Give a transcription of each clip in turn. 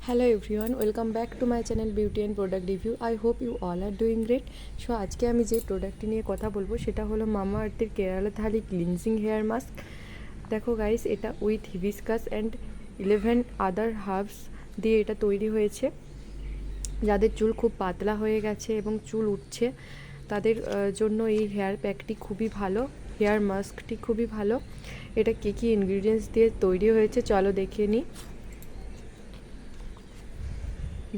Hello everyone, welcome back to my channel beauty and product review. I hope you all are doing great. So আজকে আমি যে প্রোডাক্টটি নিয়ে কথা বলবো সেটা হলো মামা আর্থের কেরালা থালি ক্লিনজিং হেয়ার মাস্ক। দেখো গাইস, এটা with hibiscus and 11 other herbs দিয়ে এটা তৈরি হয়েছে। যাদের চুল খুব পাতলা হয়ে গেছে এবং চুল উঠছে তাদের জন্য এই হেয়ার প্যাকটি খুবই ভালো, হেয়ার মাস্কটি খুবই ভালো। এটা কী কী ইনগ্রিডিয়েন্টস দিয়ে তৈরি হয়েছে চলো দেখে নিই।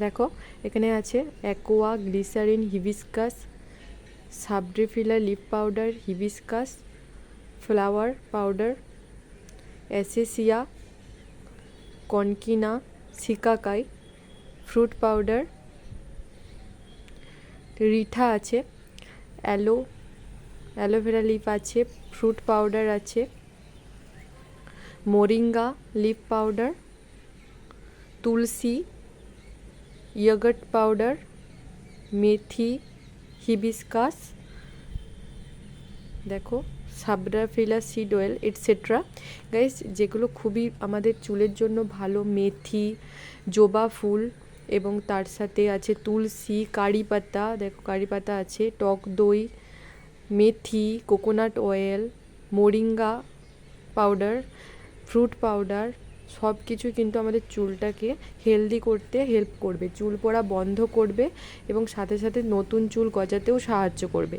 দেখো, এখানে আছে aqua, glycerin, hibiscus, sabdariffa leaf powder, hibiscus flower powder, acacia, concinna, shikakai, fruit powder, reetha আছে, অ্যালোভেরা লিপ আছে, ফ্রুট পাউডার আছে, moringa leaf powder, tulsi, yogurt powder, মেথি, হিবিস্কাস, দেখো sabdariffa seed oil etcetera. Guys, যেগুলো খুবই আমাদের চুলের জন্য ভালো, মেথি, জবা ফুল এবং তার সাথে আছে তুলসী, কারি পাতা, দেখো কারি পাতা আছে, টক দই, মেথি, coconut oil, moringa powder, fruit powder, সব কিছু কিন্তু আমাদের চুলটাকে হেলদি করতে হেল্প করবে, চুল পড়া বন্ধ করবে এবং সাথে সাথে নতুন চুল গজাতেও সাহায্য করবে।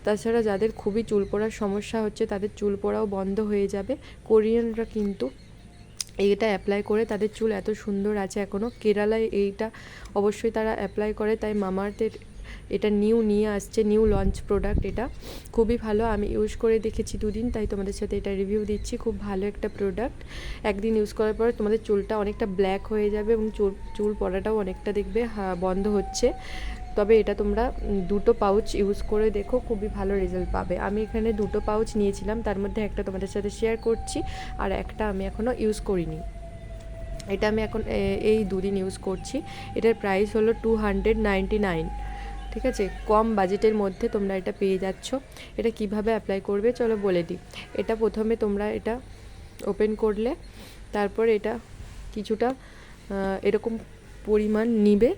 তাছাড়া যাদের খুবই চুল পড়ার সমস্যা হচ্ছে তাদের চুল পড়াও বন্ধ হয়ে যাবে। কোরিয়ানরা কিন্তু এইটা অ্যাপ্লাই করে তাদের চুল এত সুন্দর আছে এখনও। কেরালায় এইটা অবশ্যই তারা অ্যাপ্লাই করে, তাই মামাআর্থের এটা নিয়ে আসছে, নিউ লঞ্চ প্রোডাক্ট। এটা খুবই ভালো, আমি ইউজ করে দেখেছি দুদিন, তাই তোমাদের সাথে এটা রিভিউ দিচ্ছি। খুব ভালো একটা প্রোডাক্ট। একদিন ইউজ করার পর তোমাদের চুলটা অনেকটা ব্ল্যাক হয়ে যাবে এবং চুল পড়াটাও অনেকটা দেখবে বন্ধ হচ্ছে। তবে এটা তোমরা দুটো পাউচ ইউজ করে দেখো, খুবই ভালো রেজাল্ট পাবে। আমি এখানে দুটো পাউচ নিয়েছিলাম, তার মধ্যে একটা তোমাদের সাথে শেয়ার করছি আর একটা আমি এখনও ইউজ করিনি। এটা আমি এখন এই দুদিন ইউজ করছি। এটার প্রাইস হলো 299। ঠিক আছে, কম বাজেটের মধ্যে তোমরা এটা পেয়ে যাচ্ছ। এটা কিভাবে অ্যাপ্লাই করবে চলো বলে দিই। এটা প্রথমে তোমরা এটা ওপেন করলে, তারপর এটা কিছুটা এরকম পরিমাণ নিবে,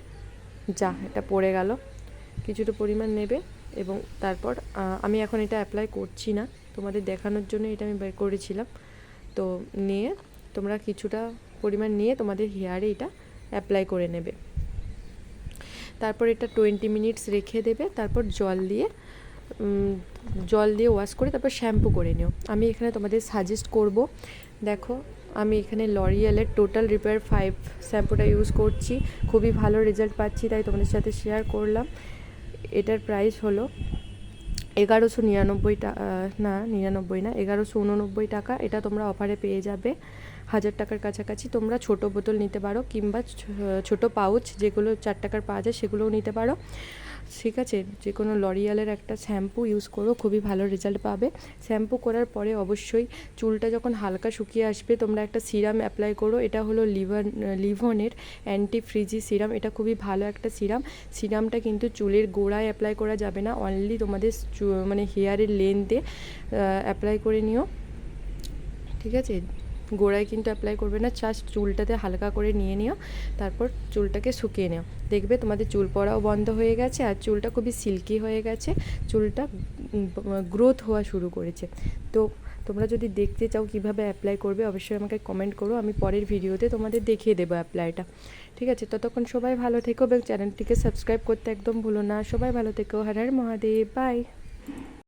এটা পড়ে গেল, কিছুটা পরিমাণ নেবে এবং তারপর আমি এখন এটা অ্যাপ্লাই করছি না, তোমাদের দেখানোর জন্য এটা আমি বের করেছিলাম। তো নিয়ে তোমরা কিছুটা পরিমাণ নিয়ে তোমাদের হেয়ারে এটা অ্যাপ্লাই করে নেবে। তারপর এটা 20 মিনিটস রেখে দেবে, তারপর জল দিয়ে ওয়াশ করে তারপর শ্যাম্পু করে নিও। আমি এখানে তোমাদের সাজেস্ট করব, দেখো আমি এখানে লরিয়ালের টোটাল রিপেয়ার 5 শ্যাম্পুটা ইউজ করছি, খুবই ভালো রেজাল্ট পাচ্ছি, তাই তোমাদের সাথে শেয়ার করলাম। এটার প্রাইস হলো 1199 টাকা, না 99 না, 1189 টাকা। এটা তোমরা অফারে পেয়ে যাবে 1000 টাকার কাছাকাছি। তোমরা ছোটো বোতল নিতে পারো কিংবা ছোটো পাউচ যেগুলো 4 টাকার পাওয়া যায় সেগুলোও নিতে পারো। ঠিক আছে, যে কোনো লরিয়ালের একটা শ্যাম্পু ইউজ করো, খুবই ভালো রেজাল্ট পাবে। শ্যাম্পু করার পরে অবশ্যই চুলটা যখন হালকা শুকিয়ে আসবে তোমরা একটা সিরাম অ্যাপ্লাই করো। এটা হলো লিভনের অ্যান্টি ফ্রিজি সিরাম। এটা খুবই ভালো একটা সিরাম। সিরামটা কিন্তু চুলের গোড়ায় অ্যাপ্লাই করা যাবে না, অনলি তোমাদের মানে হেয়ারের লেন্থে অ্যাপ্লাই করে নিও। ঠিক আছে, গোড়ায় কিন্তু অ্যাপ্লাই করবে না, জাস্ট চুলটাতে হালকা করে নিয়ে নিও, তারপর চুলটাকে শুকিয়ে নিও। দেখবে তোমাদের চুল পড়াও বন্ধ হয়ে গেছে আর চুলটা খুবই সিল্কি হয়ে গেছে, চুলটা গ্রোথ হওয়া শুরু করেছে। তো তোমরা যদি দেখতে চাও কিভাবে অ্যাপ্লাই করবে অবশ্যই আমাকে কমেন্ট করো, আমি পরের ভিডিওতে তোমাদের দেখিয়ে দেবো অ্যাপ্লাইটা। ঠিক আছে, ততক্ষণ সবাই ভালো থেকো এবং চ্যানেলটিকে সাবস্ক্রাইব করতে একদম ভুলো না। সবাই ভালো থেকো, হর হর মহাদেব, বাই।